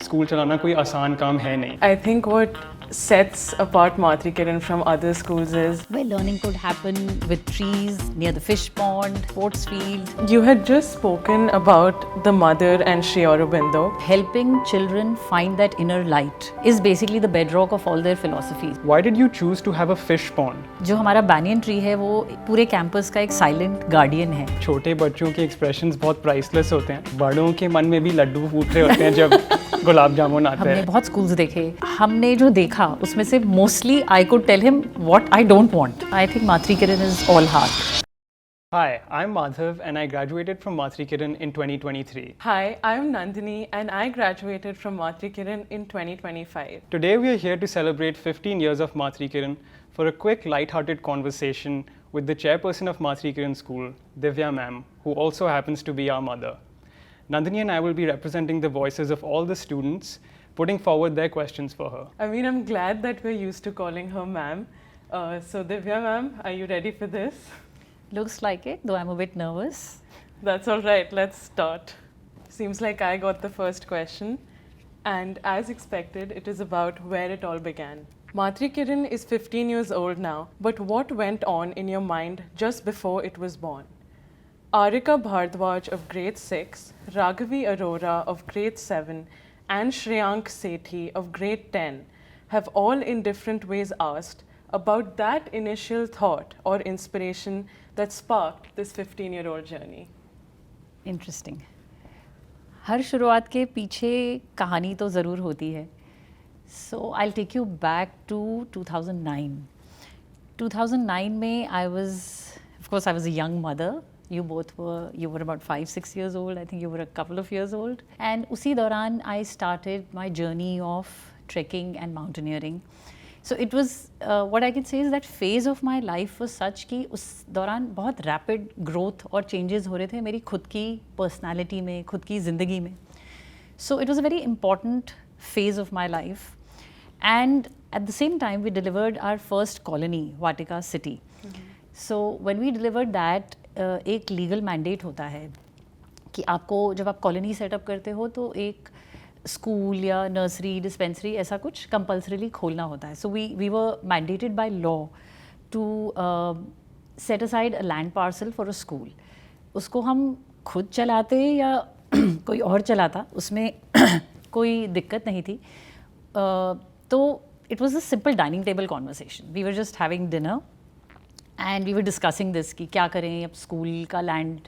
School चलाना कोई आसान काम है नहीं. I think what sets apart Matri Kiran from other schools is where learning could happen with trees near the fish pond, sports field. you had just spoken about the mother and Sri Aurobindo. Helping children find that inner light is basically the bedrock of all their philosophies. Why did you choose to have a fish pond? जो हमारा banyan tree है वो पूरे campus का एक silent guardian है. छोटे बच्चों के एक्सप्रेशंस बहुत प्राइसलेस होते हैं. बड़ों के मन में भी लड्डू फूट रहे होते हैं जब गुलाब जामुन आते हमने हैं. बहुत schools देखे. हमने जो देखा उसमें से mostly I could tell him what I don't want. I think Matri Kiran is all heart. Hi, I'm Madhav and I graduated from Matri Kiran in 2023. Hi, I'm Nandini and I graduated from Matri Kiran in 2025. Today we are here to celebrate 15 years of Matri Kiran for a quick light-hearted conversation with the chairperson of Matri Kiran School, Divya ma'am, who also happens to be our mother. Nandini and I will be representing the voices of all the students, putting forward their questions for her. I mean, I'm glad that we're used to calling her ma'am. So Divya ma'am, are you ready for this? Looks like it, though I'm a bit nervous. That's all right, let's start. Seems like I got the first question. And as expected, it is about where it all began. Matri Kiran is 15 years old now, but what went on in your mind just before it was born? Arika Bhardwaj of grade 6, Raghavi Arora of grade 7, and Shreyank Sethi of grade 10 have all in different ways asked about that initial thought or inspiration that sparked this 15-year-old journey. Interesting. हर शुरुआत के पीछे कहानी तो ज़रूर होती है. So I'll take you back to 2009. 2009 में I was a young mother. You were about 5-6 years old. I think you were a couple of years old. And उसी दौरान I started my journey of trekking and mountaineering. So it was, what I can say is that phase of my life was such कि उस दौरान बहुत rapid growth और changes हो रहे थे मेरी खुद की personality में, खुद की ज़िंदगी में. So it was a very important phase of my life. And at the same time, we delivered our first colony, Vatika City. So when we delivered that, एक लीगल मैंडेट होता है कि आपको जब आप कॉलोनी सेटअप करते हो तो एक स्कूल या नर्सरी डिस्पेंसरी ऐसा कुछ कंपल्सरीली खोलना होता है. So we were mandated by law to set aside a land parcel for a school. उसको हम खुद चलाते या कोई और चलाता उसमें कोई दिक्कत नहीं थी. तो it was a simple dining table conversation. We were just having dinner and we were discussing this कि क्या करें, अब स्कूल का लैंड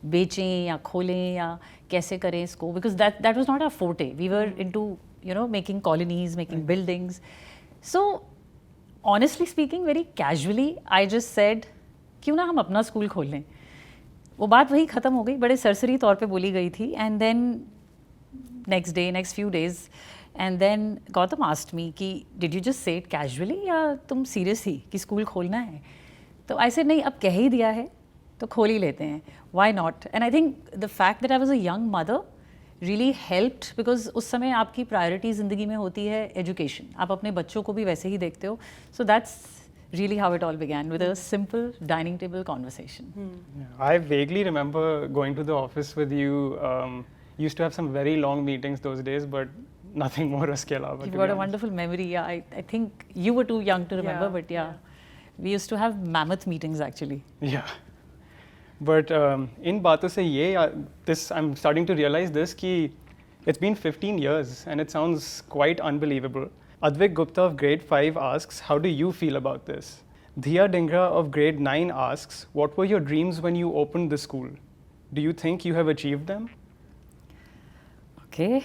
बेचें या खोलें या कैसे करें इसको, because that was not our forte. We were into making colonies, making buildings. So honestly speaking, very casually I just said क्यों ना हम अपना स्कूल खोल लें. वो बात वही ख़त्म हो गई, बड़े सरसरी तौर पे बोली गई थी. And then next few days and then Gautam asked me कि did you just say it casually या तुम सीरियस थी कि स्कूल खोलना है. तो आई सेड नहीं, अब कह ही दिया है तो खोल ही लेते हैं, why not. And I think the fact that I was a young mother really helped, because उस समय आपकी प्रायोरिटी ज़िंदगी में होती है एजुकेशन. आप अपने बच्चों को भी वैसे ही देखते हो. So that's really how it all began, with a simple dining table conversation. I vaguely remember going to the office with you. Used to have some very long meetings those days, but nothing more उसके अलावा. You've got a wonderful memory. Yeah, I think you were too young to remember, but yeah. We used to have mammoth meetings actually. Yeah. But in बातों से ये I'm starting to realize this कि it's been 15 years and it sounds quite unbelievable. Advik Gupta of grade 5 asks, how do you feel about this? Dhiya Dingra of grade 9 asks, what were your dreams when you opened the school? Do you think you have achieved them? Okay.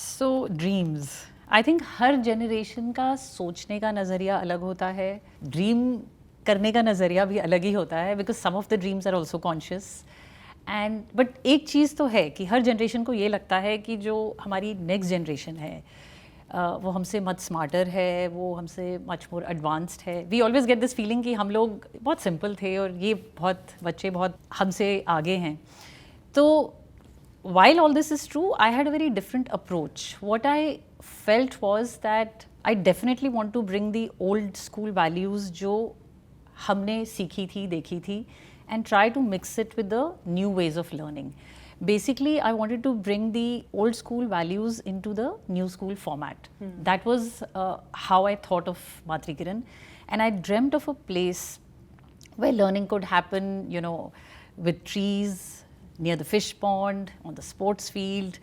So dreams. I think her generation का सोचने का नज़रिया अलग होता है. Dream करने का नज़रिया भी अलग ही होता है, because some of the dreams are also conscious. And but एक चीज़ तो है कि हर जनरेशन को ये लगता है कि जो हमारी नेक्स्ट जनरेशन है वो हमसे मच स्मार्टर है, वो हमसे मच मोर एडवांस्ड है. We always get this feeling कि हम लोग बहुत सिंपल थे और ये बच्चे बहुत हमसे आगे हैं. तो while all this is true, I had a very different approach. What I felt was that I definitely want to bring the old school values जो हमने सीखी थी, देखी थी, and try to mix it with the new ways of learning. Basically, I wanted to bring the old school values into the new school format. That was how I thought of Matri Kiran. And I dreamt of a place where learning could happen, you know, with trees, near the fish pond, on the sports field,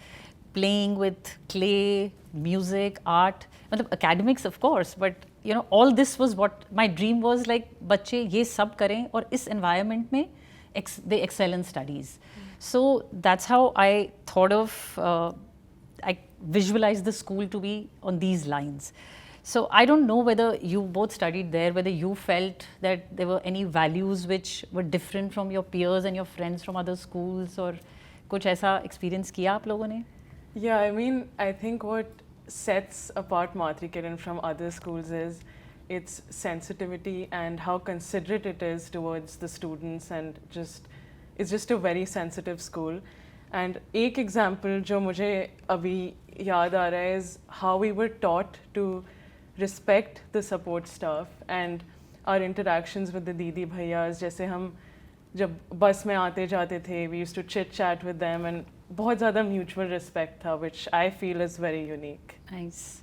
playing with clay, music, art, academics of course, but you know, all this was what my dream was, like बच्चे ये सब करें और इस environment में they excel in studies. So that's how I thought of, I visualized the school to be on these lines. So I don't know whether you both studied there, whether you felt that there were any values which were different from your peers and your friends from other schools, or कुछ ऐसा experience किया आप लोगों ने? Yeah, I mean, I think what sets apart Matri Kiran from other schools is its sensitivity and how considerate it is towards the students, and it's just a very sensitive school. And एक example जो मुझे अभी याद आ रहा है is how we were taught to respect the support staff and our interactions with the दीदी भैयास. जैसे हम जब बस में आते जाते थे, we used to chit chat with them, and बहुत ज़्यादा mutual respect था, which I feel is very unique. Nice.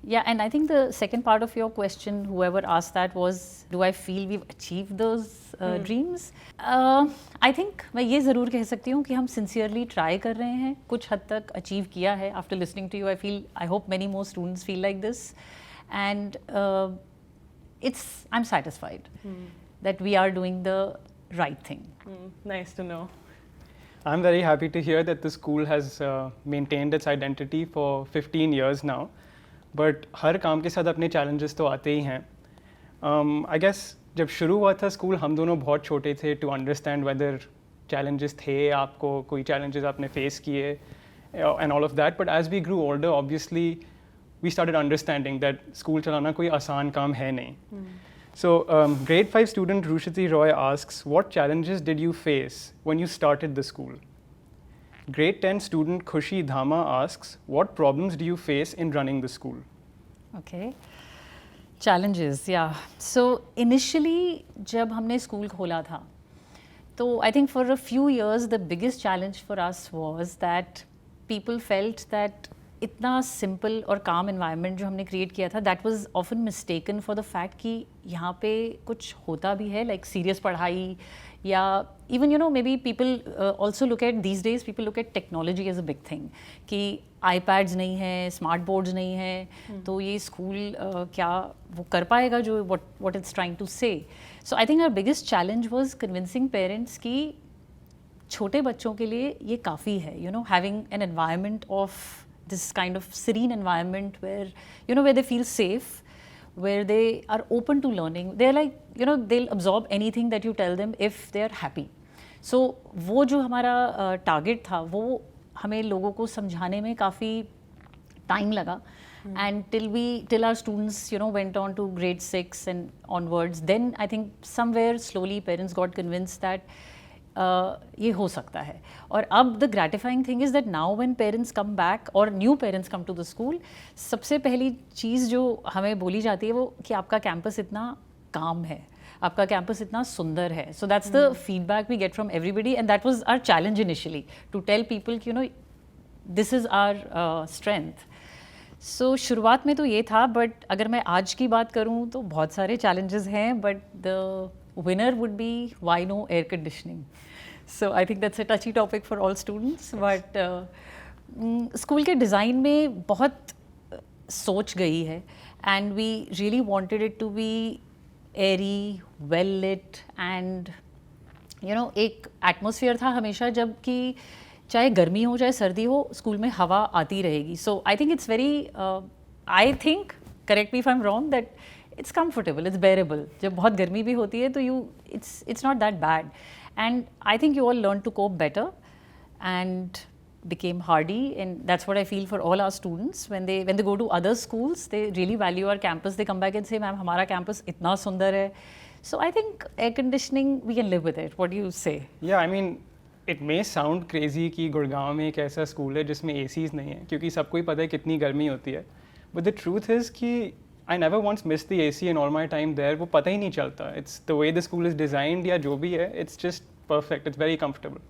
Yeah, and I think the second part of your question, whoever asked that, was, do I feel we've achieved those dreams? I think मैं ये ज़रूर कह सकती हूँ कि हम sincerely try कर रहे हैं, कुछ हद तक achieve किया है. After listening to you, I hope many more students feel like this, and I'm satisfied that we are doing the right thing. Nice to know. I'm very happy to hear that the school has maintained its identity for 15 years now. But हर काम के साथ अपने challenges तो आते ही हैं. I guess जब शुरू हुआ था स्कूल, हम दोनों बहुत छोटे थे to understand whether challenges थे आपको, कोई challenges आपने face किए and all of that. But as we grew older, obviously we started understanding that school चलाना कोई आसान काम है नहीं. So grade 5 student Rushiti Roy asks, what challenges did you face when you started the school? Grade 10 student Khushi Dhama asks, what problems do you face in running the school? Okay. Challenges, yeah. So initially जब हमने school खोला था, तो I think for a few years the biggest challenge for us was that people felt that इतना simple और calm environment जो हमने create किया था, that was often mistaken for the fact कि यहाँ पे कुछ होता भी है, like serious पढ़ाई, या even you know maybe people also look at these days, people look at technology as a big thing, कि iPads नहीं है, smart boards नहीं है, तो ये school क्या वो कर पाएगा जो what it's trying to say. So I think our biggest challenge was convincing parents कि छोटे बच्चों के लिए ये काफ़ी है, you know, having an environment of this kind of serene environment where, you know, where they feel safe, where they are open to learning. They're like, you know, they'll absorb anything that you tell them if they're happy. So वो जो हमारा target था, वो हमें लोगों को समझाने में काफ़ी time लगा. And till our students, you know, went on to grade 6 and onwards, then I think somewhere slowly parents got convinced that ये हो सकता है. और अब the gratifying thing is that now when parents come back or new parents come to the school, सबसे पहली चीज़ जो हमें बोली जाती है वो कि आपका कैंपस इतना काम है, आपका कैंपस इतना सुंदर है. So that's the feedback we get from everybody, and that was our challenge initially, to tell people कि you know this is our strength. So शुरुआत में तो ये था, but अगर मैं आज की बात करूँ तो बहुत सारे challenges हैं, but the winner would be why no air conditioning. So I think that's a touchy topic for all students, but school के design में बहुत सोच गई है, and we really wanted it to be airy, well lit, and you know एक atmosphere था हमेशा जब कि चाहे गर्मी हो चाहे सर्दी हो स्कूल में हवा आती रहेगी. So I think it's very I think, correct me if I'm wrong, that it's comfortable, it's bearable. जब बहुत गर्मी भी होती है तो it's not that bad, and I think you all learned to cope better and became hardy, and that's what I feel for all our students. When they go to other schools, they really value our campus. They come back and say, "Ma'am, हमारा campus इतना सुंदर है." So I think air conditioning, we can live with it. What do you say? Yeah, I mean, it may sound crazy कि गुड़गांव में एक ऐसा school है जिसमें ACs नहीं है, क्योंकि सबको ही पता है कितनी गर्मी होती है. But the truth is कि I never once missed the AC in all my time there. वो पता ही नहीं चलता. It's the way the school is designed या जो भी है, it's just perfect. It's very comfortable.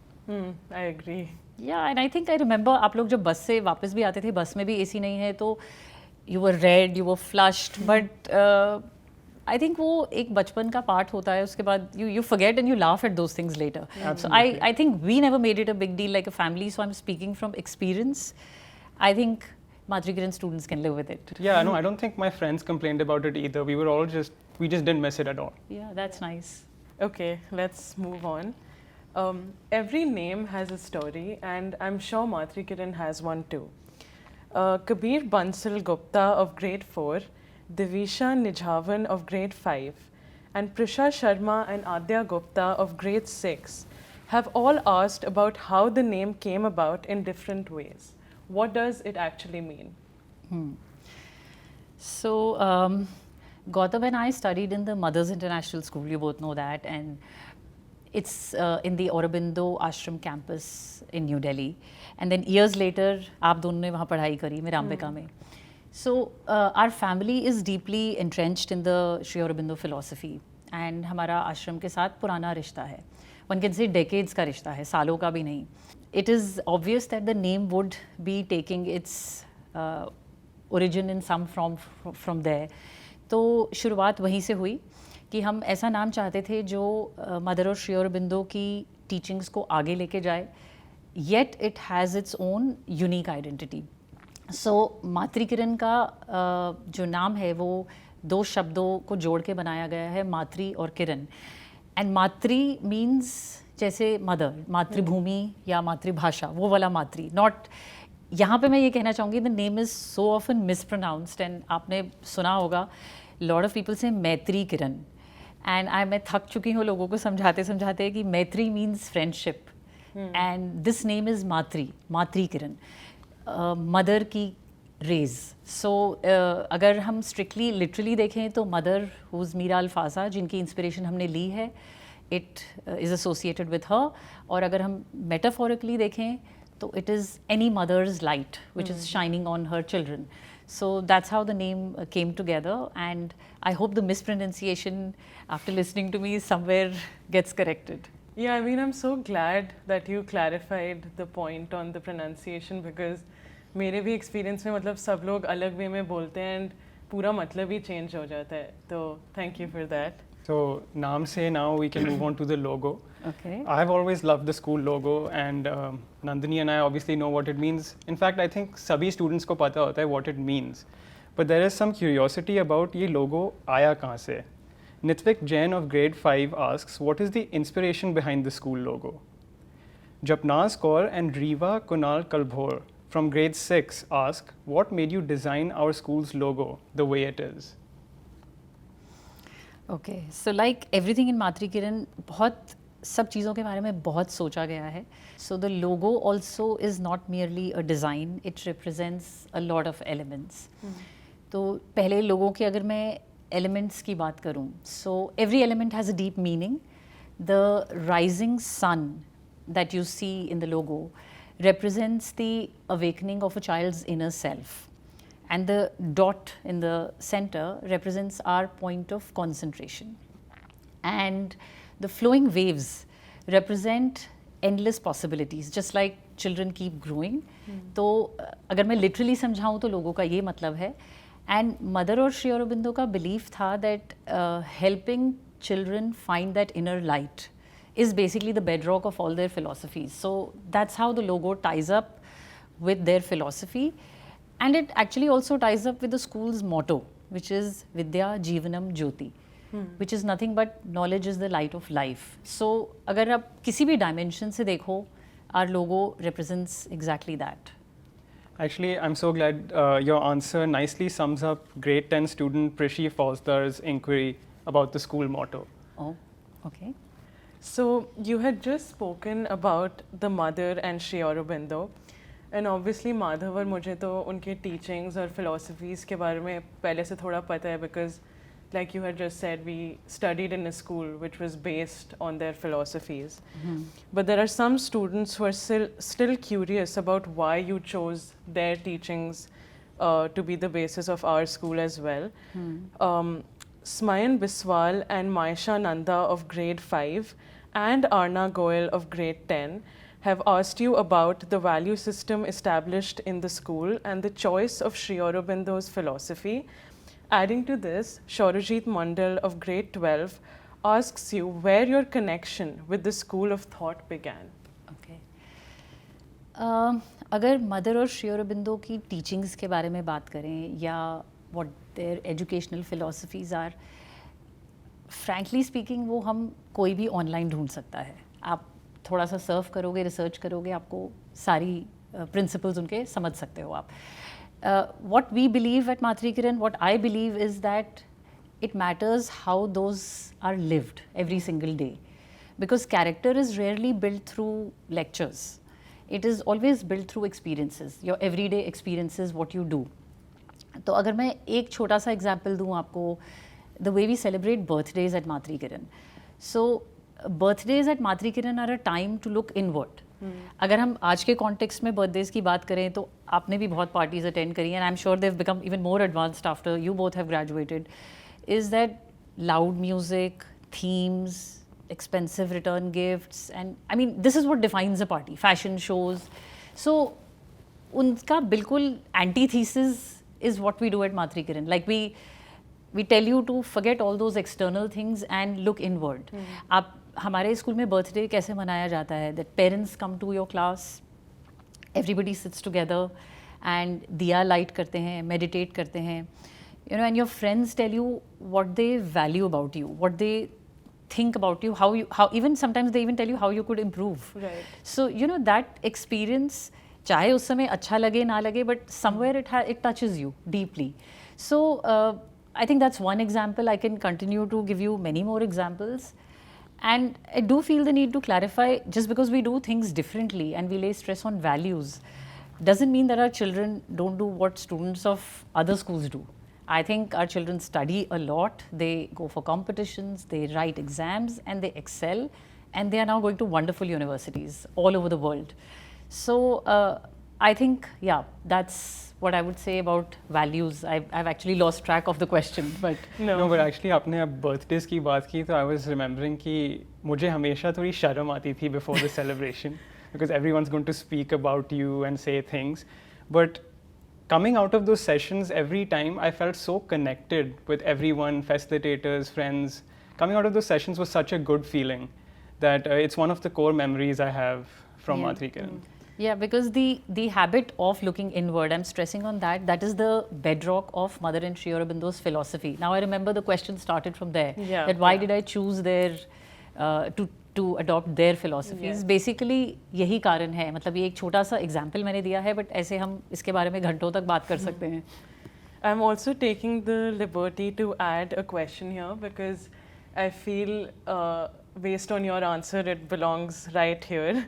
I agree. Yeah, and I think I remember आप लोग जब बस से वापस भी आते थे, बस में भी एसी नहीं है तो you were red, you were flushed, but I think वो एक बचपन का पार्ट होता है. उसके बाद you forget and you laugh at those things later. So Absolutely. I think we never made it a big deal like a family. So I'm speaking from experience. I think Madhuri Kiran students can live with it. Yeah, no, I don't think my friends complained about it either. We just didn't miss it at all. Yeah, that's nice. Okay, let's move on. Every name has a story, and I'm sure Madhuri Kiran has one too. Kabir Bansal Gupta of grade 4, Divisha Nijhavan of grade 5, and Prisha Sharma and Adya Gupta of grade 6 have all asked about how the name came about in different ways. What does it actually mean? So, Gautam and I studied in the Mothers International School, you both know that, and it's in the Aurobindo Ashram campus in New Delhi. And then years later, आप दोनों ने वहाँ पढ़ाई करी, मैं रामबिका में. So, our family is deeply entrenched in the Sri Aurobindo philosophy, and हमारा आश्रम के साथ पुराना रिश्ता है. One can say decades का रिश्ता है, सालों का भी नहीं. It is obvious that the name would be taking its origin in some from there. तो शुरुआत वहीं से हुई कि हम ऐसा नाम चाहते थे जो मदर और श्री अरबिंदो की टीचिंग्स को आगे लेके जाए, yet it has its own unique identity. So Matri Kiran का जो नाम है वो दो शब्दों को जोड़ के बनाया गया है, मातृ और किरण. एंड मातृ मीन्स जैसे मदर, मातृभूमि या मातृभाषा, वो वाला मातृ. नॉट यहाँ पे मैं ये कहना चाहूँगी the name is so often mispronounced, and आपने सुना होगा लॉट ऑफ पीपल से मैत्री किरण. एंड मैं थक चुकी हूँ लोगों को समझाते समझाते कि मैत्री means friendship, and this name is मातृ किरण, मदर की रेज. सो अगर हम स्ट्रिक्टली लिटरली देखें तो मदर हुज़ मीरा अल्फाजा, जिनकी इंस्पिरेशन हमने ली है, it is associated with her. और अगर हम मेटाफोरिकली देखें तो it is any mother's light which is shining on her children. So that's how the name came together, and I hope the mispronunciation after listening to me somewhere gets corrected. Yeah, I mean, I'm so glad that you clarified the point on the pronunciation, because मेरे भी experience में मतलब सब लोग अलग way में बोलते हैं and पूरा मतलब ही change हो जाता है. तो thank you for that. So, naam se now we can move on to the logo. Okay. I've always loved the school logo, and Nandini and I obviously know what it means. In fact, I think sabhi students ko pata hota hai what it means. But there is some curiosity about ye logo aaya kahan se. Nitvik Jain of grade 5 asks, what is the inspiration behind the school logo? Japnaz Kaur and Riva Kunal Kalbhor from grade 6 ask, what made you design our school's logo the way it is? Okay, so like everything in मातृ किरण बहुत सब चीज़ों के बारे में बहुत सोचा गया है. So the logo also is not merely a design, it represents a lot of elements. तो पहले लोगों की अगर मैं एलिमेंट्स की बात करूँ, so every element has a deep meaning. The rising sun that you see in the logo represents the awakening of a child's inner self. And the dot in the center represents our point of concentration. And the flowing waves represent endless possibilities, just like children keep growing. तो अगर मैं literally समझाऊँ तो लोगों का ये मतलब है. And मदर और श्री अरबिंदो का belief था that helping children find that inner light is basically the bedrock of all their philosophies. So that's how the logo ties up with their philosophy. And it actually also ties up with the school's motto, which is Vidya Jeevanam Jyoti, which is nothing but knowledge is the light of life. So अगर आप किसी भी dimension से देखो, our logo represents exactly that. Actually, I'm so glad your answer nicely sums up grade 10 student Prishi Fauzdur's inquiry about the school motto. Oh, okay. So you had just spoken about the mother and Sri Aurobindo, and obviously Madhav और मुझे तो उनके teachings और philosophies के बारे में पहले से थोड़ा पता है, because like you had just said, we studied in a school which was based on their philosophies. But there are some students who are still curious about why you chose their teachings to be the basis of our school as well. Smayan Biswal and Maisha Nanda of grade 5 and Arna Goel of grade 10 have asked you about the value system established in the school and the choice of Sri Aurobindo's philosophy. Adding to this, Shaurajit Mandal of grade 12 asks you where your connection with the school of thought began. Okay. अगर mother और श्री अरबिंदो की teachings के बारे में बात करें या what their educational philosophies are, frankly speaking वो हम कोई भी ऑनलाइन ढूंढ सकता है. आप थोड़ा सा सर्फ करोगे, रिसर्च करोगे, आपको सारी प्रिंसिपल्स उनके समझ सकते हो आप. What we believe at Matri Kiran, what I believe is that it matters how those are lived every single day, because character is rarely built through lectures. It is always built through experiences, your everyday experiences, what you do. तो अगर मैं एक छोटा सा example दूँ आपको, the way we celebrate birthdays at Matri Kiran. So birthdays at Matri Kiran are a time to look inward. अगर हम आज के कॉन्टेक्स्ट में बर्थडेज की बात करें तो आपने भी बहुत पार्टीज अटेंड करी and I am sure they have become even more advanced after you both have graduated. Is that loud music, themes, expensive return gifts, and I mean this is what defines a party. Fashion shows. So unka bilkul antithesis is what we do at Matri Kiran. Like we tell you to forget all those external things and look inward. आप हमारे school में birthday कैसे मनाया जाता है? That parents come to your class, everybody sits together and दिया light करते हैं, meditate करते हैं, you know, and your friends tell you what they value about you, what they think about you, how even sometimes they even tell you how you could improve. Right. So you know that experience, चाहे उस समय अच्छा लगे ना लगे, but somewhere it touches you deeply. So I think that's one example. I can continue to give you many more examples, and I do feel the need to clarify, just because we do things differently and we lay stress on values doesn't mean that our children don't do what students of other schools do. I think our children study a lot, they go for competitions, they write exams and they excel, and they are now going to wonderful universities all over the world. So I think, yeah, that's what I would say about values. I've actually lost track of the question, but no, but actually आपने अब birthdays की बात की तो I was remembering कि मुझे हमेशा थोड़ी शर्म आती थी before the celebration because everyone's going to speak about you and say things, but coming out of those sessions, every time I felt so connected with everyone, facilitators, friends. Coming out of those sessions was such a good feeling that it's one of the core memories I have from Matri Kiran. Yeah, because the habit of looking inward, I'm stressing on that, that is the bedrock of Mother and Sri Aurobindo's philosophy. Now I remember the question started from there, that why did I choose their to adopt their philosophies. Basically यही कारण है. मतलब ये एक छोटा सा example मैंने दिया है, but ऐसे हम इसके बारे में घंटों तक बात कर सकते हैं. I'm also taking the liberty to add a question here because I feel based on your answer it belongs right here.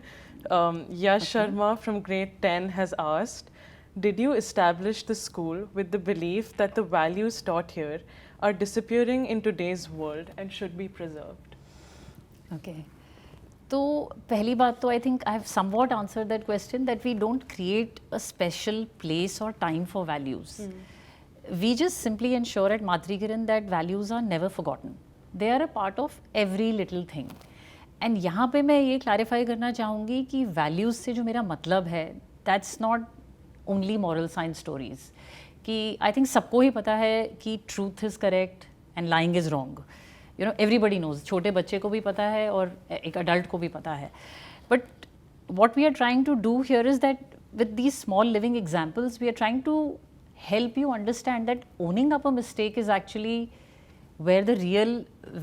Yash Sharma from grade 10 has asked, did you establish the school with the belief that the values taught here are disappearing in today's world and should be preserved? Okay. तो पहली बात तो I think I have somewhat answer that question, that we don't create a special place और time for values. We just simply ensure at Matri Kiran that values are never forgotten. They are a part of every little thing. And यहाँ पे मैं ये clarify करना चाहूँगी कि values से जो मेरा मतलब है, that's not only moral science stories. कि आई थिंक सबको ही पता है कि truth is correct and lying is wrong. You know, everybody knows. छोटे बच्चे को भी पता है और एक adult को भी पता है. But what we are trying to do here is that with these small living examples, we are trying to help you understand that owning up a mistake is actually where the real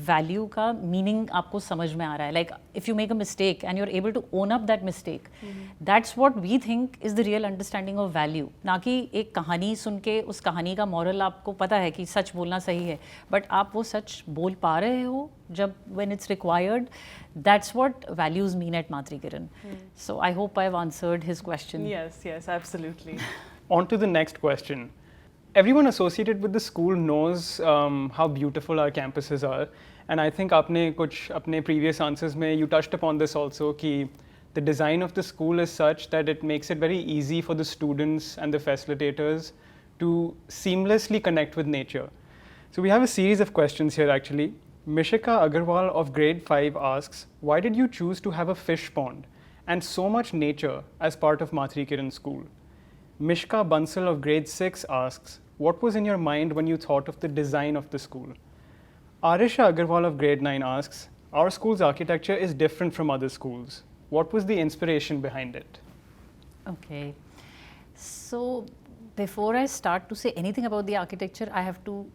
value का meaning आपको समझ में आ रहा है. Like if you make a mistake and you're able to own up that mistake, that's what we think is the real understanding of value. ना कि एक कहानी सुन के उस कहानी का moral आपको पता है कि सच बोलना सही है, but आप वो सच बोल पा रहे हो जब when it's required. That's what values mean at Matri Kiran. So I hope I've answered his question. Yes, absolutely. On to the next question. Everyone associated with the school knows how beautiful our campuses are, and I think आपने कुछ अपने previous answers में you touched upon this also कि the design of the school is such that it makes it very easy for the students and the facilitators to seamlessly connect with nature. So we have a series of questions here actually. Mishika Agarwal of grade 5 asks, why did you choose to have a fish pond and so much nature as part of Mathri Kiran School. Mishka Bansal of grade 6 asks, what was in your mind when you thought of the design of the school? Arisha Agarwal of grade 9 asks, our school's architecture is different from other schools. What was the inspiration behind it? Okay. So before I start to say anything about the architecture, I have to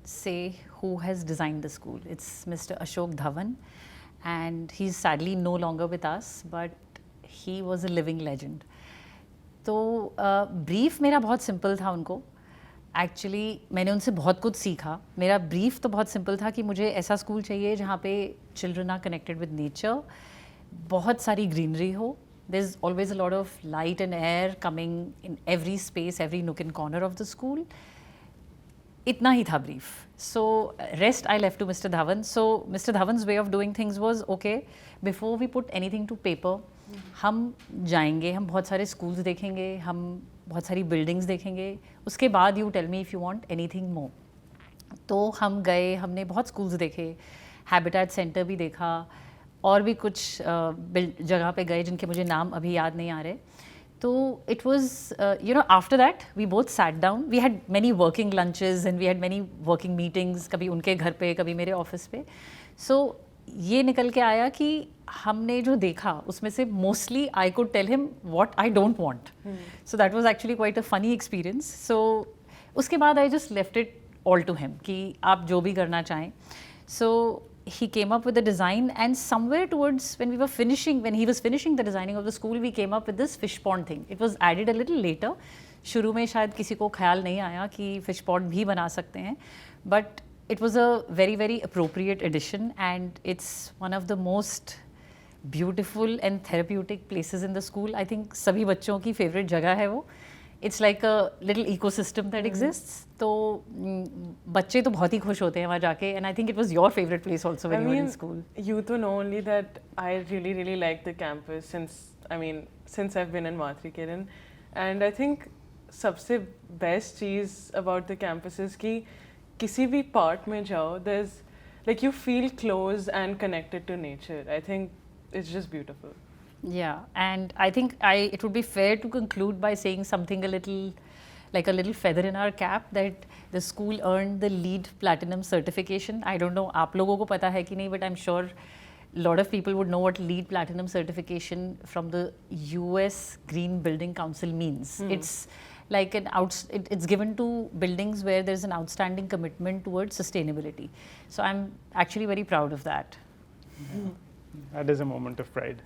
say who has designed the school. It's Mr. Ashok Dhawan, and he's sadly no longer with us, but he was a living legend. तो brief मेरा बहुत simple था उनको. Actually मैंने उनसे बहुत कुछ सीखा. मेरा ब्रीफ तो बहुत सिंपल था कि मुझे ऐसा स्कूल चाहिए जहाँ पे children are connected with nature, बहुत सारी ग्रीनरी हो, there's always a lot of light and air coming in every space, every nook and corner of the school. Itna hi tha brief. So rest I left to Mr. Dhawan. So Mr. Dhawan's way of doing things was, okay, before we put anything to paper, हम जाएंगे, हम बहुत सारे schools देखेंगे, हम बहुत सारी buildings देखेंगे, उसके बाद you tell me if you want anything more. तो हम गए, हमने बहुत schools देखे, Habitat Center भी देखा, और भी कुछ जगह पे गए जिनके मुझे नाम अभी याद नहीं आ रहे. तो it was after that we both sat down, we had many working lunches and we had many working meetings, कभी उनके घर पे कभी मेरे ऑफिस पे. सो ये निकल के आया कि हमने जो देखा उसमें से mostly I could tell him what I don't want. So that was actually quite a funny experience. So उसके बाद I just left it all to him कि आप जो भी करना चाहें. सो he came up with the design, and somewhere towards when he was finishing the designing of the school, we came up with this fish pond thing. It was added a little later. शुरू में शायद किसी को ख्याल नहीं आया कि fish pond भी बना सकते हैं, but it was a very very appropriate addition, and it's one of the most beautiful and therapeutic places in the school. I think सभी बच्चों की favorite जगह है वो. It's like a little ecosystem that exists. तो बच्चे तो बहुत ही खुश होते हैं वहाँ जाके, and I think it was your favorite place also when you were in school. You to know only that I really like the campus since I've been in Mathri Kiran, and I think सबसे best cheese about the campus is कि किसी भी part में जाओ, there's like you feel close and connected to nature. I think it's just beautiful. Yeah, and I think it would be fair to conclude by saying something a little feather in our cap, that the school earned the LEED Platinum certification. I don't know आप लोगों को पता है कि नहीं, but I'm sure a lot of people would know what LEED Platinum certification from the US Green Building Council means. It's like it's given to buildings where there's an outstanding commitment towards sustainability. So I'm actually very proud of that. That is a moment of pride.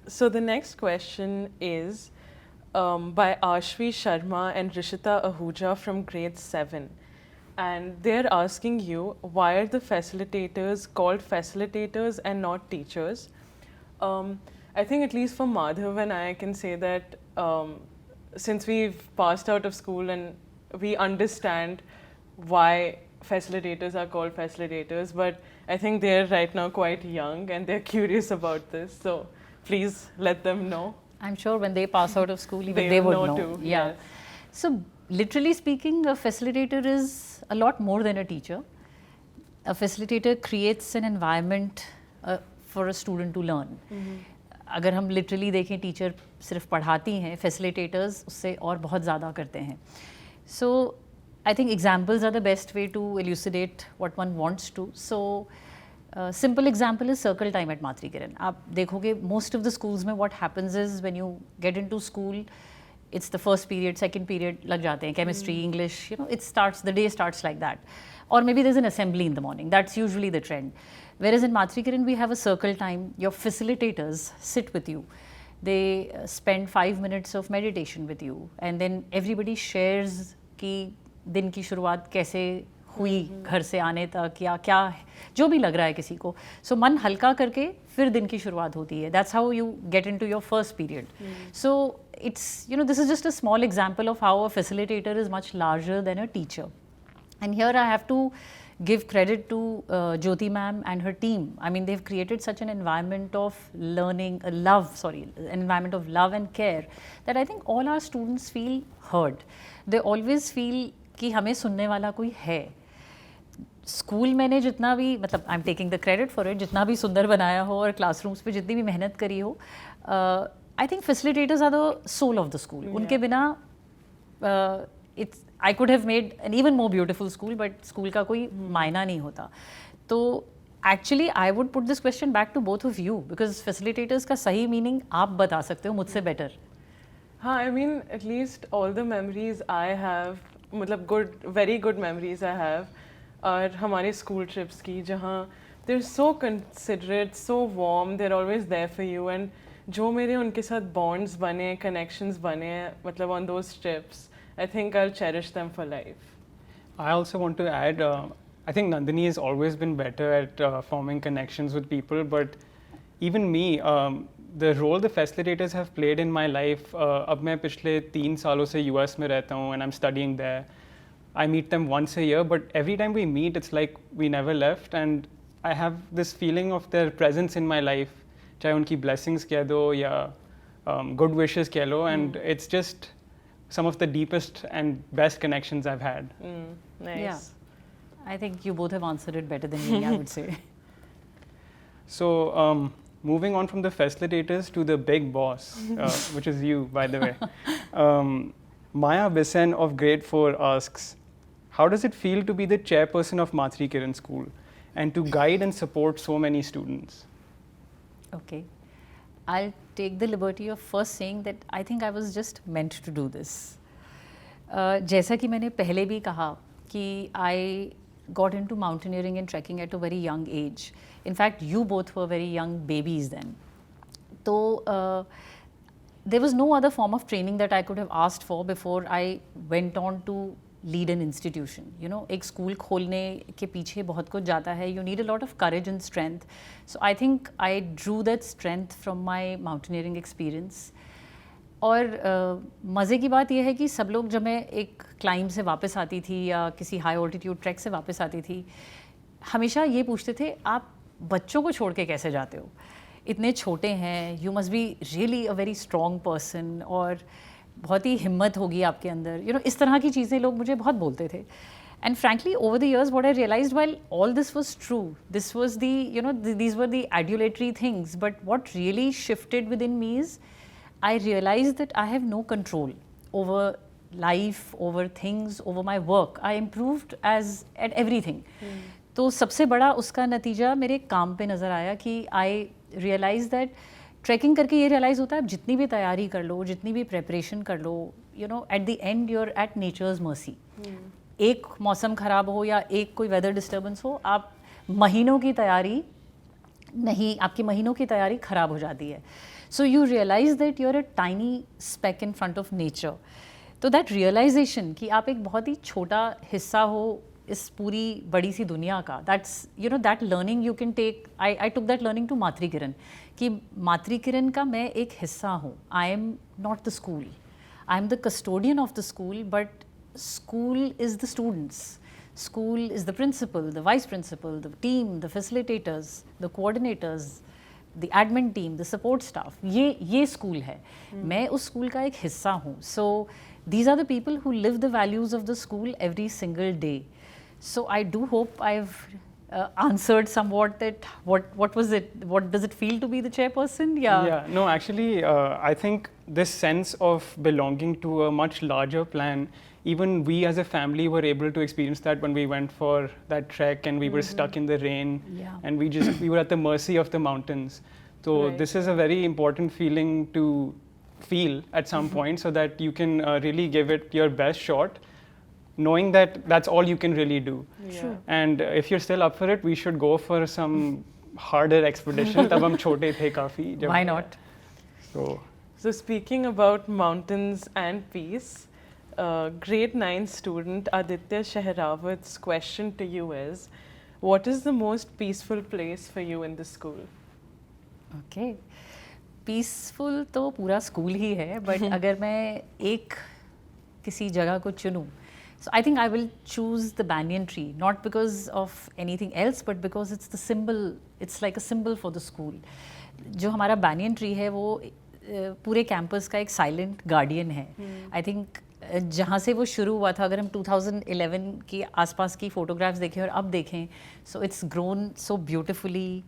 So the next question is by Ashvi Sharma and Rishita Ahuja from grade 7. And they're asking you, why are the facilitators called facilitators and not teachers? I think at least for Madhav and I can say that since we've passed out of school and we understand why facilitators are called facilitators, but I think they're right now quite young and they're curious about this. So please let them know. I'm sure when they pass out of school, even they would know. Too, yeah. yes. So literally speaking, a facilitator is a lot more than a teacher. A facilitator creates an environment for a student to learn. अगर हम literally देखें, teacher सिर्फ पढ़ाती हैं, facilitators उससे और बहुत ज़्यादा करते हैं. So I think examples are the best way to elucidate what one wants to. So simple example is circle time at Mathri Kiran. आप देखोगे most of the schools में what happens is when you get into school, it's the first period, second period लग जाते हैं, chemistry, English, the day starts like that. Or maybe there's an assembly in the morning. That's usually the trend. Whereas in Mathri Kiran, we have a circle time. Your facilitators sit with you. They spend 5 minutes of meditation with you. And then everybody shares कि दिन की शुरुआत कैसे हुई, घर से आने तक या क्या जो भी लग रहा है किसी को. So मन हल्का करके फिर दिन की शुरुआत होती है. That's how you get into your first period. So it's, this is just a small example of how a facilitator is much larger than a teacher. And here I have to give credit to Jyoti ma'am and her team. I mean, they've created such an environment of learning, an environment of love and care that I think all our students feel heard. They always feel कि हमें सुनने वाला कोई है. School मैंने जितना भी, मतलब I am taking the credit for it, जितना भी सुंदर बनाया हो और क्लासरूम्स पे जितनी भी मेहनत करी हो, I think facilitators are the soul of the school. उनके बिना I could have made an even more beautiful school, but school का कोई मायना नहीं होता. तो actually I would put this question back to both of you because facilitators का सही meaning आप बता सकते हो मुझसे better. हाँ, I mean at least all the memories I have, मतलब very good memories I have are हमारे school trips की जहाँ they're so considerate, so warm, they're always there for you and जो मेरे उनके साथ bonds बने, connections बने मतलब on those trips, I think I'll cherish them for life. I also want to add, I think Nandini has always been better at forming connections with people, but even me, the role the facilitators have played in my life, अब मैं पिछले 3 सालों से US में रहता हूँ and I'm studying there. I meet them once a year, but every time we meet, it's like we never left, and I have this feeling of their presence in my life, चाहे उनकी blessings कह दो या good wishes कह लो, and it's just some of the deepest and best connections I've had. Nice. Yeah. I think you both have answered it better than me, I would say. So, moving on from the facilitators to the big boss, which is you, by the way. Maya Bisen of Grade 4 asks, how does it feel to be the chairperson of Matri Kiran School and to guide and support so many students? Okay. I'll take the liberty of first saying that I think I was just meant to do this. जैसा कि मैंने पहले भी कहा कि I got into mountaineering and trekking at a very young age. In fact, you both were very young babies then. So, there was no other form of training that I could have asked for before I went on to lead an institution. You know, एक school खोलने के पीछे बहुत कुछ जाता है. You need a lot of courage and strength. So I think I drew that strength from my mountaineering experience. और मज़े की बात यह है कि सब लोग जब मैं एक क्लाइंब से वापस आती थी या किसी हाई ऑल्टीट्यूड ट्रैक से वापस आती थी, हमेशा ये पूछते थे आप बच्चों को छोड़ के कैसे जाते हो, इतने छोटे हैं, you must be really a very strong person और बहुत ही हिम्मत होगी आपके अंदर, you know, इस तरह की चीज़ें लोग मुझे बहुत बोलते थे. And frankly, over the years, what I realized, while all this was true, this was the, you know, these were the adulatory things, but what really shifted within me is I realized that I have no control over life, over things, over my work. I improved at everything. तो सबसे बड़ा उसका नतीजा मेरे काम पे नज़र आया कि I realized that ट्रैकिंग करके ये रियलाइज़ होता है आप जितनी भी तैयारी कर लो, जितनी भी प्रेपरेशन कर लो, you know, at the end you're at nature's mercy. एक मौसम ख़राब हो या एक कोई वेदर डिस्टर्बेंस हो, आप महीनों की तैयारी नहीं, आपकी महीनों की तैयारी ख़राब हो जाती है. So you realise that you are a tiny speck in front of nature. तो दैट रियलाइजेशन कि आप एक बहुत ही छोटा हिस्सा हो इस पूरी बड़ी सी दुनिया का, that's, you know, that learning you can take. I took that learning to Matri Kiran कि मातृ किरण का मैं एक हिस्सा हूँ. I am not the school, I am the custodian of the school, but school is the students, school is the principal, the vice principal, the team, the facilitators, the coordinators, the admin team, the support staff. ये school है. मैं उस school का एक हिस्सा हूँ. So these are the people who live the values of the school every single day. So I do hope I've answered somewhat that what was it? What does it feel to be the chairperson? Yeah. No, actually, I think this sense of belonging to a much larger plan. Even we as a family were able to experience that when we went for that trek and we were stuck in the rain, and we were at the mercy of the mountains. So this is a very important feeling to feel at some point, so that you can really give it your best shot, knowing that that's all you can really do. Sure. And if you're still up for it, we should go for some harder expedition. तब हम छोटे थे काफी. Why not? So speaking about mountains and peace, grade 9 student Aditya Shehrawat's question to you is, what is the most peaceful place for you in the school? Okay. Peaceful तो पूरा school ही है, but अगर मैं एक किसी जगह को चुनूँ, so I think I will choose the banyan tree, not because of anything else, but because it's the symbol, it's like a symbol for the school. जो हमारा banyan tree है वो पूरे campus का एक silent guardian है. I think जहाँ से वो शुरू हुआ था, अगर हम 2011 की आसपास की फ़ोटोग्राफ्स देखें और अब देखें, so it's grown so beautifully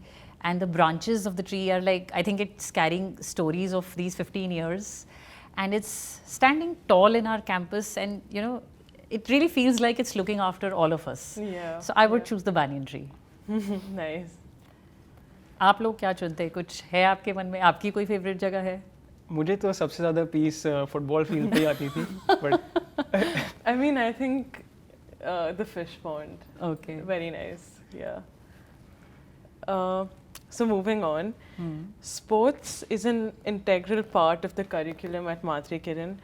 and the branches of the tree are like, I think it's carrying stories of these 15 years, and it's standing tall in our campus, and it really feels like it's looking after all of us. Yeah. So I would choose the banyan tree. Nice. आप लोग क्या चुनते हैं? कुछ है आपके मन में? आपकी कोई फेवरेट जगह है? मुझे तो सबसे ज़्यादा पीस फुटबॉल फील्ड पे ही आती थी, but I mean, I think the fish pond. Okay. Very nice. Yeah. So moving on, sports is an integral part of the curriculum at Matri Kiran,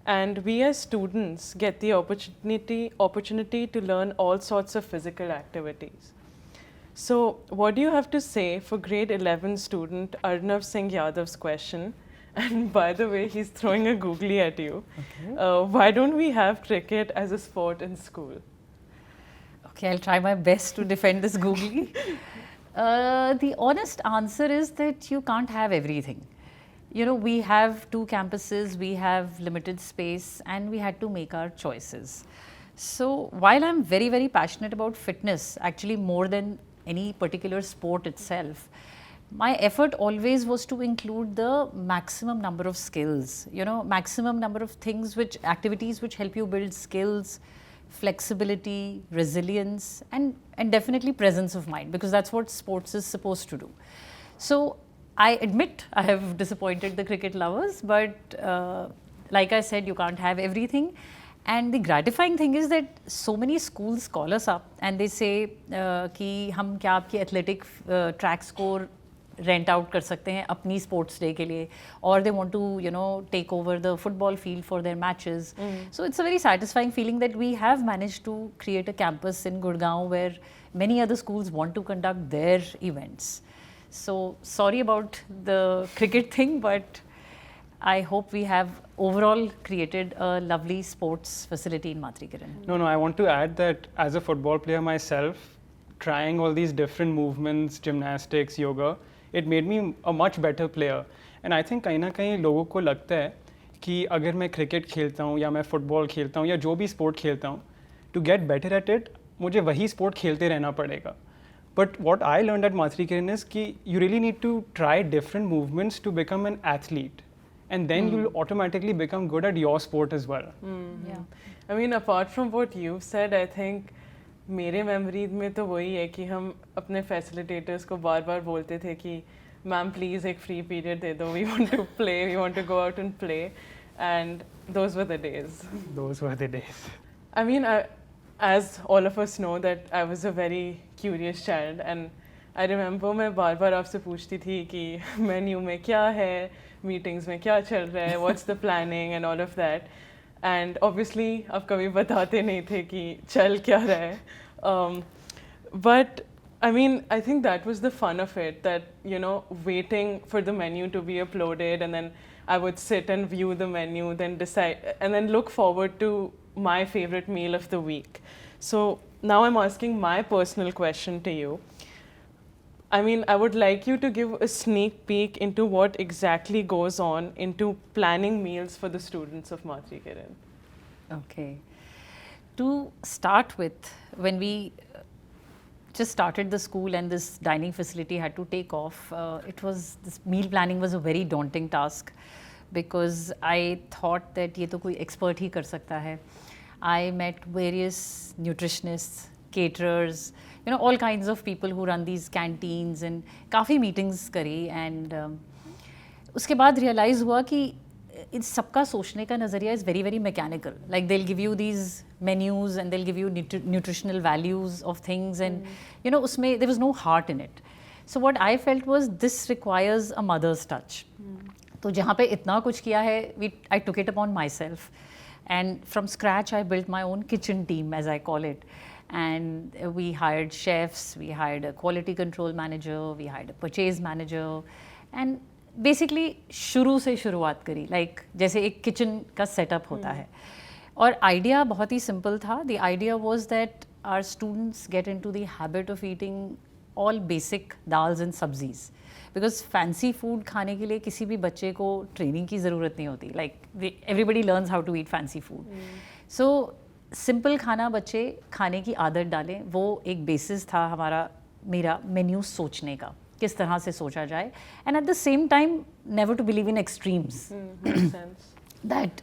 and we as students get the opportunity to learn all sorts of physical activities. So, what do you have to say for grade 11 student Arnav Singh Yadav's question? And by the way, he's throwing a googly at you. Okay. Why don't we have cricket as a sport in school? Okay, I'll try my best to defend this googly. The honest answer is that you can't have everything. We have 2 campuses, we have limited space, and we had to make our choices. So while I'm very, very passionate about fitness, actually more than any particular sport itself, my effort always was to include the maximum number of skills, maximum number of activities which help you build skills, flexibility, resilience, and definitely presence of mind, because that's what sports is supposed to do. So I admit I have disappointed the cricket lovers, but like I said, you can't have everything. And the gratifying thing is that so many schools call us up and they say कि हम क्या आपकी athletic tracks को rent out कर सकते हैं अपनी sports day के लिए, or they want to take over the football field for their matches. So it's a very satisfying feeling that we have managed to create a campus in Gurgaon where many other schools want to conduct their events. So sorry about the cricket thing, but I hope we have overall created a lovely sports facility in Matri Kiran. No, I want to add that as a football player myself, trying all these different movements, gymnastics, yoga, it made me a much better player. And I think कहीं ना कहीं लोगों को लगता है कि अगर मैं क्रिकेट खेलता हूँ या मैं फुटबॉल खेलता हूँ या जो भी स्पोर्ट खेलता हूँ, to get better at it, मुझे वही स्पोर्ट खेलते रहना पड़ेगा. But what I learned at Matri Kiran is कि you really need to try different movements to become an athlete. And then you'll automatically become good at your sport as well. Yeah. I mean, apart from what you've said, I think मेरे memory में तो वही है कि हम अपने facilitators को बार-बार बोलते थे कि मैम please एक free period दे दो, we want to play, we want to go out and play, and those were the days. Those were the days. I mean, as all of us know that I was a very curious child, and I remember मैं बार-बार आपसे पूछती थी कि menu में क्या है, meetings में क्या चल रहा है, what's the planning and all of that. And obviously आप कभी बताते नहीं थे कि चल क्या रहा है. But I mean, I think that was the fun of it, that waiting for the menu to be uploaded, and then I would sit and view the menu, then decide, and then look forward to my favorite meal of the week. So now I'm asking my personal question to you. I mean, I would like you to give a sneak peek into what exactly goes on into planning meals for the students of Matri Kiran. Okay. To start with, when we just started the school and this dining facility had to take off, this meal planning was a very daunting task, because I thought that ये तो कोई expert ही कर सकता है. I met various nutritionists, caterers, all kinds of people who run these canteens, and काफ़ी meetings करी, and उसके बाद realize हुआ कि इस सबका सोचने का नज़रिया is very, very mechanical. Like they'll give you these menus and they'll give you nutritional values of things, and उसमें there was no heart in it. So what I felt was this requires a mother's touch. तो जहाँ पे इतना कुछ किया है, I took it upon myself, and from scratch I built my own kitchen team, as I call it. And we hired chefs, we hired a quality control manager, we hired a purchase manager, and basically शुरू से शुरुआत करी, like जैसे एक kitchen का setup होता है. और idea बहुत ही simple था. The idea was that our students get into the habit of eating all basic dals and sabzis, because fancy food खाने के लिए किसी भी बच्चे को training की ज़रूरत नहीं होती. Like everybody learns how to eat fancy food. So simple खाना बच्चे खाने की आदत डालें, वो एक बेसिस था मेरा मेन्यू सोचने का, किस तरह से सोचा जाए, and at the same time never to believe in extremes, Makes sense. that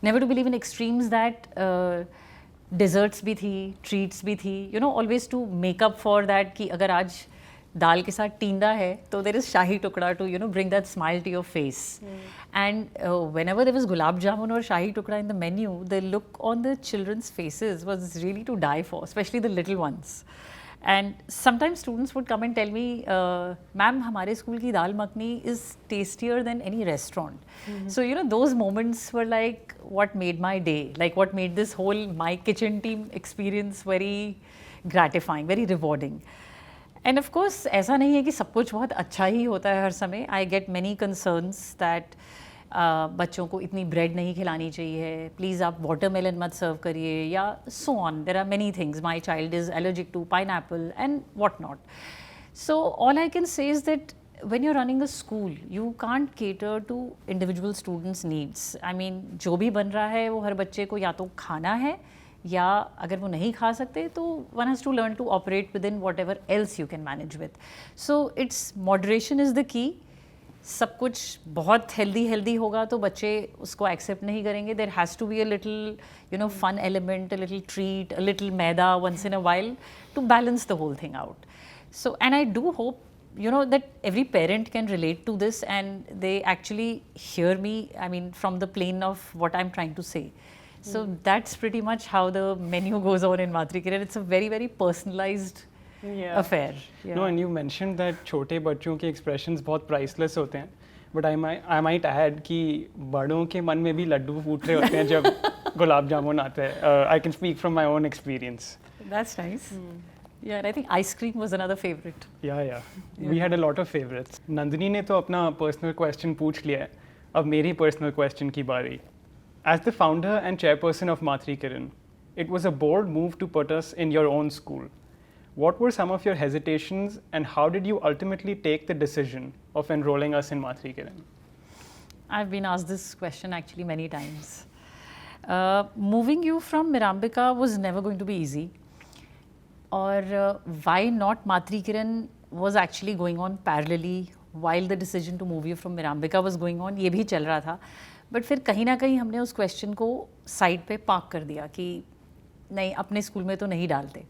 never to believe in extremes, that desserts भी थी, treats भी थी, you know, always to make up for that कि अगर आज दाल के साथ टींडा है तो there is शाही टुकड़ा to, you know, bring that smile to your face. And whenever there was gulab jamun or shahi tukda in the menu, the look on the children's faces was really to die for, especially the little ones. And sometimes students would come and tell me, ma'am, हमारे school की दाल makhani is tastier than any restaurant. So, you know, those moments were like what made my day, like what made this whole my kitchen team experience very gratifying, very rewarding. And of course, ऐसा नहीं है कि सब कुछ बहुत अच्छा ही होता है हर समय. I get many concerns that बच्चों को इतनी ब्रेड नहीं खिलानी चाहिए, प्लीज़ आप वाटरमेलन मत सर्व करिए, या so on. There are many things. My child is allergic to pineapple and what not. So all I can say is that when you're running a school, you can't cater to individual students' needs. I mean, जो भी बन रहा है वो हर बच्चे को या तो खाना है, या अगर वो नहीं खा सकते तो one has to learn to operate within whatever else you can manage with. So it's moderation is the key. सब कुछ बहुत हेल्दी होगा तो बच्चे उसको एक्सेप्ट नहीं करेंगे. There has to be a little, you know, fun element, a little treat, a little maida once in a while to balance the whole thing out. So and I do hope, you know, that every parent can relate to this and they actually hear me, I mean, from the plane of what I'm trying to say. So that's pretty much how the menu goes on in Matri Kiran. It's a very, very personalized affair. Yeah. No, and you mentioned that छोटे बच्चों के expressions बहुत priceless होते हैं. But I might add कि बड़ों के मन में भी लड्डू फूट रहे होते हैं जब गुलाब जामुन आते हैं. I can speak from my own experience. That's nice. Yeah, and I think ice cream was another favorite. Yeah. We had a lot of favorites. Nandini ने तो अपना personal question पूछ लिया है. अब मेरी personal question की बारी. As the founder and chairperson of Matri Kiran, it was a bold move to put us in your own school. What were some of your hesitations and how did you ultimately take the decision of enrolling us in Matri Kiran? I've been asked this question actually many times. Moving you from Mirambika was never going to be easy. Or why not Matri Kiran was actually going on parallelly while the decision to move you from Mirambika was going on. ये भी चल रहा था. But फिर कहीं ना कहीं हमने उस question को side पे park कर दिया कि नहीं, अपने स्कूल में तो नहीं डालते.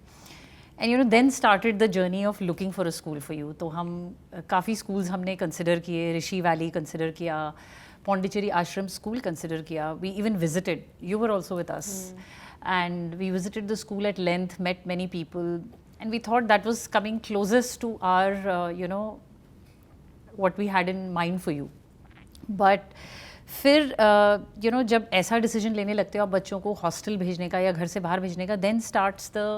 And you know, then started the journey of looking for a school for you. तो हम काफ़ी schools हमने consider किए, ऋषि वैली consider किया, पौंडीचेरी आश्रम स्कूल consider किया. We even visited. You were also with us. And we visited the school at length, met many people, and we thought that was coming closest to our, you know, what we had in mind for you. But फिर you know, जब ऐसा decision लेने लगते हो आप बच्चों को hostel भेजने का या घर से बाहर भेजने का, then starts the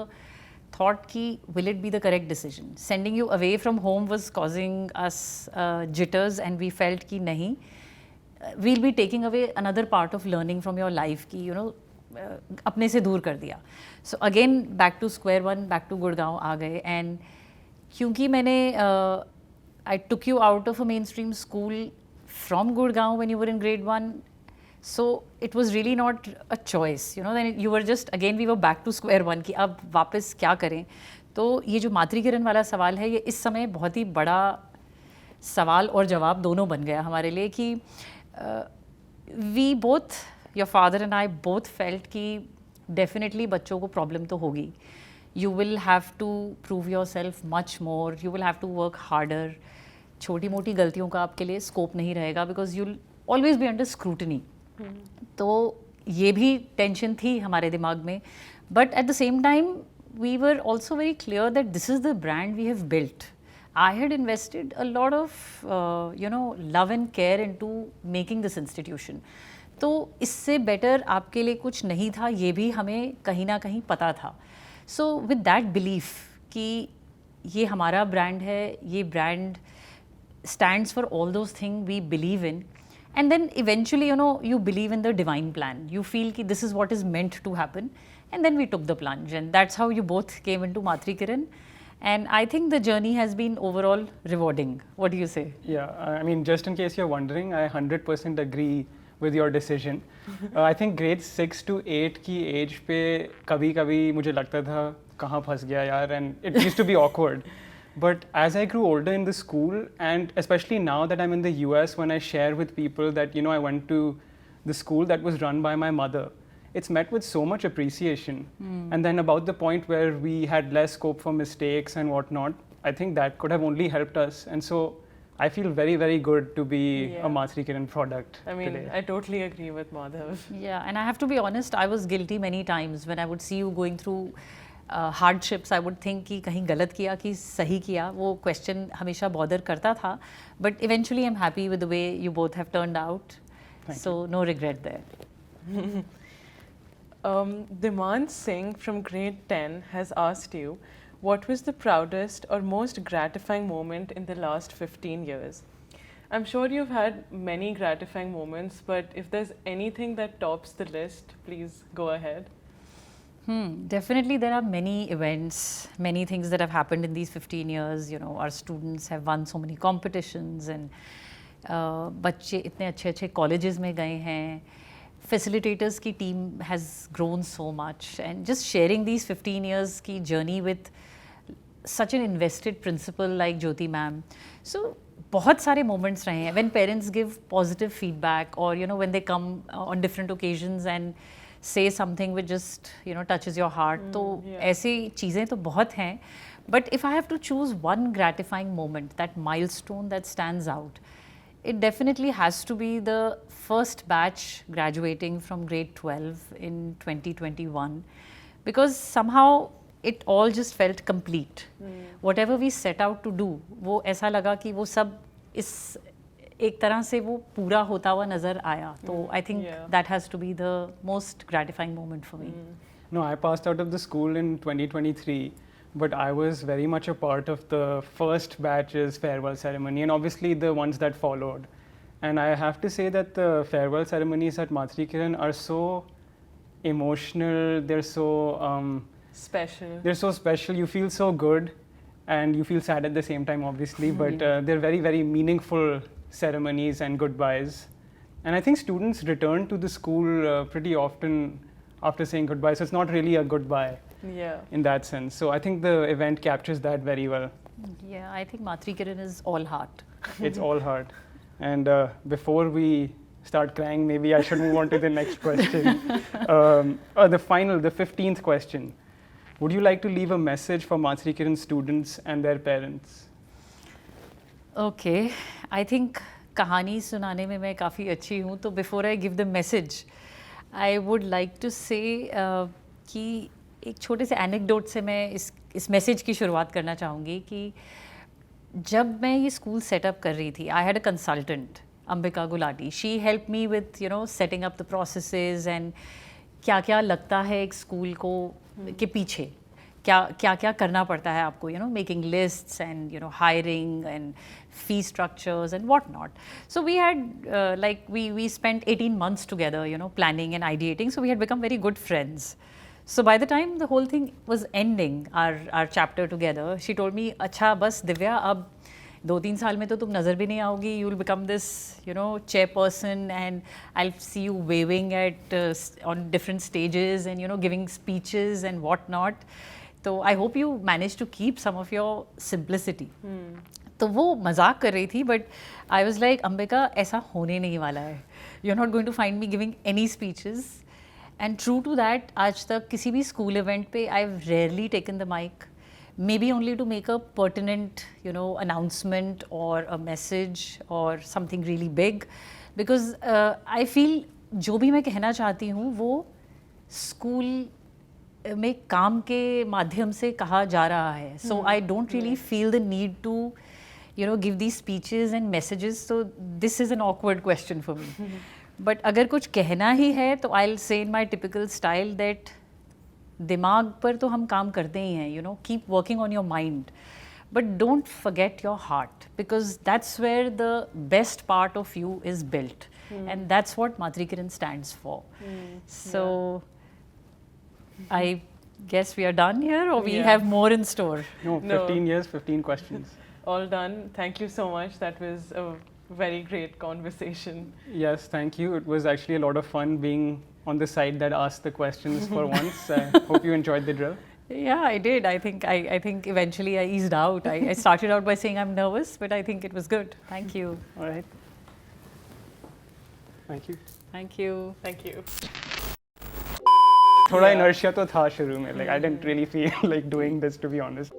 thought कि will it be the correct decision? Sending you away from home was causing us jitters, and we felt कि नहीं, we'll be taking away another part of learning from your life कि, you know, अपने से दूर कर दिया. So again back to square one, back to Gurgaon आ गए. एंड क्योंकि मैंने I took you out of a mainstream school from Gurgaon when you were in grade 1, so it was really not a choice, you know. Then you were just again we were back to square one कि अब वापस क्या करें. तो ये जो मातृ किरण वाला सवाल है, ये इस समय बहुत ही बड़ा सवाल और जवाब दोनों बन गया हमारे लिए कि we both, your father and I both felt कि definitely बच्चों को problem तो होगी. You will have to prove yourself much more. You will have to work harder. छोटी मोटी गलतियों का आपके लिए scope नहीं रहेगा because you'll always be under scrutiny. तो ये भी tension थी हमारे दिमाग में. But at the same time, we were also very clear that this is the brand we have built. I had invested a lot of, you know, love and care into making this institution. तो इससे better आपके लिए कुछ नहीं था, ये भी हमें कहीं ना कहीं पता था. सो विद दैट बिलीफ कि ये हमारा ब्रांड है, ये brand stands for all those thing we believe in, and then eventually, you know, you believe in the divine plan. You feel कि this is what is meant to happen, and then we took the plunge, and that's how you both came into Matri Kiran. And I think the journey has been overall rewarding. What do you say? Yeah, I mean, just in case you're wondering, I 100% agree with your decision. I think grade 6 to 8 की age पे कभी-कभी मुझे लगता था कहाँ फंस गया यार, and it used to be awkward. But as I grew older in the school, and especially now that I'm in the US, when I share with people that, I went to the school that was run by my mother, it's met with so much appreciation. And then about the point where we had less scope for mistakes and whatnot, I think that could have only helped us. And so I feel very, very good to be Yeah. a Matsuri Kiran product I mean, today. I totally agree with Madhav. Yeah, and I have to be honest, I was guilty many times when I would see you going through hardships. I would think कि कहीं गलत किया कि सही किया. वो question हमेशा bother करता था. But eventually I'm happy with the way you both have turned out. Thank So no regret there. Diman Singh from grade 10 has asked you, what was the proudest or most gratifying moment in the last 15 years? I'm sure you've had many gratifying moments, but if there's anything that tops the list, please go ahead. Definitely, there are many events, many things that have happened in these 15 years. You know, our students have won so many competitions, and बच्चे इतने अच्छे colleges में गए हैं. Facilitators की team has grown so much, and just sharing these 15 years की journey with such an invested principal like Jyoti ma'am. So बहुत सारे moments रहे हैं when parents give positive feedback, or when they come on different occasions and say something which just touches your heart. तो yeah. ऐसी चीज़ें तो बहुत हैं. But if I have to choose one gratifying moment, that milestone that stands out, it definitely has to be the first batch graduating from grade 12 in 2021, because somehow it all just felt complete. Whatever we set out to do, वो ऐसा लगा कि वो सब इस एक तरह से वो पूरा होता हुआ नज़र आया. तो I think yeah. that has to be the most gratifying moment for me. No, I passed out of the school in 2023, but I was very much a part of the first batch's farewell ceremony, and obviously the ones that followed. And I have to say that the farewell ceremonies at Matsuri Kiran are so emotional, they're so special. You feel so good, and you feel sad at the same time, obviously, but they're very, very meaningful ceremonies and goodbyes. And I think students return to the school pretty often after saying goodbye, so it's not really a goodbye Yeah. in that sense. So I think the event captures that very well. Yeah, I think Matsuri Kiran is all heart. It's all heart. And before we start crying, maybe I should move on to the next question. The 15th question. Would you like to leave a message for Matsuri Kiran students and their parents? Okay, I think कहानी सुनाने में मैं काफ़ी अच्छी हूँ. तो before I give the message, I would like to say कि एक छोटे से anecdote से मैं इस message की शुरुआत करना चाहूँगी कि जब मैं ये school set up कर रही थी, I had a consultant, Ambika Gulati. She helped me with setting up the processes and क्या लगता है एक school को के पीछे क्या करना पड़ता है आपको, making lists and hiring and fee structures and whatnot. So we had we spent 18 months together, planning and ideating. So we had become very good friends. So by the time the whole thing was ending, our chapter together, she told me, अच्छा बस दिव्या, अब 2-3 साल में तो तुम नज़र भी नहीं आओगी. You will become this, chairperson, and I'll see you waving at on different stages and giving speeches and whatnot. So I hope you manage to keep some of your simplicity. तो वो मजाक कर रही थी, but I was like, Ambika ऐसा होने नहीं वाला है. You're not going to find me giving any speeches. And true to that, आज तक किसी भी school event पे I've rarely taken the mic. Maybe only to make a pertinent, announcement or a message or something really big. Because I feel जो भी मैं कहना चाहती हूँ वो school में काम के माध्यम से कहा जा रहा है. So I don't really feel the need to give these speeches and messages. So this is an awkward question for me. But अगर कुछ कहना ही है तो I'll say in my typical style that दिमाग पर तो हम काम करते ही हैं, keep working on your mind. But don't forget your heart, because that's where the best part of you is built. And that's what Matsuri Kiran stands for. So I guess we are done here, or we have more in store? No, 15 years, 15 questions. All done. Thank you so much. That was a very great conversation. Yes, thank you. It was actually a lot of fun being on the side that asked the questions for once. I hope you enjoyed the drill. Yeah, I did. I think eventually I eased out. I started out by saying I'm nervous, but I think it was good. Thank you. All right. Thank you. Thank you. Thank you. थोड़ा Yeah. inertia तो था शुरू में. Like I didn't really feel like doing this, to be honest.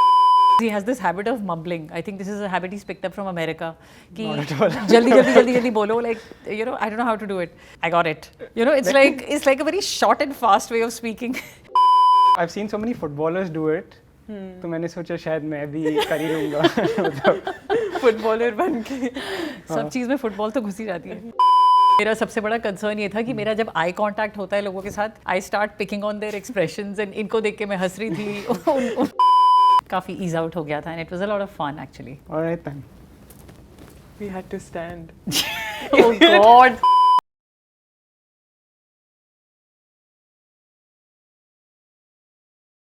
He has this habit of mumbling. I think this is a habit he's picked up from America. कि Not at all. जल्दी बोलो, like, you know, I don't know how to do it. I got it. You know, it's like a very short and fast way of speaking. I've seen so many footballers do it. तो मैंने सोचा शायद मैं भी कर ही लूँगा. Footballer बन के. सब चीज़ में फुटबॉल तो घुसी जाती है. मेरा सबसे बड़ा कंसर्न ये था कि मेरा जब आई कांटेक्ट होता है लोगों के साथ, I start picking on their expressions and इनको देख के मैं हंस रही थी. काफ़ी ईज आउट हो गया था and it was a lot of fun actually. All right then. We had to stand. Oh God.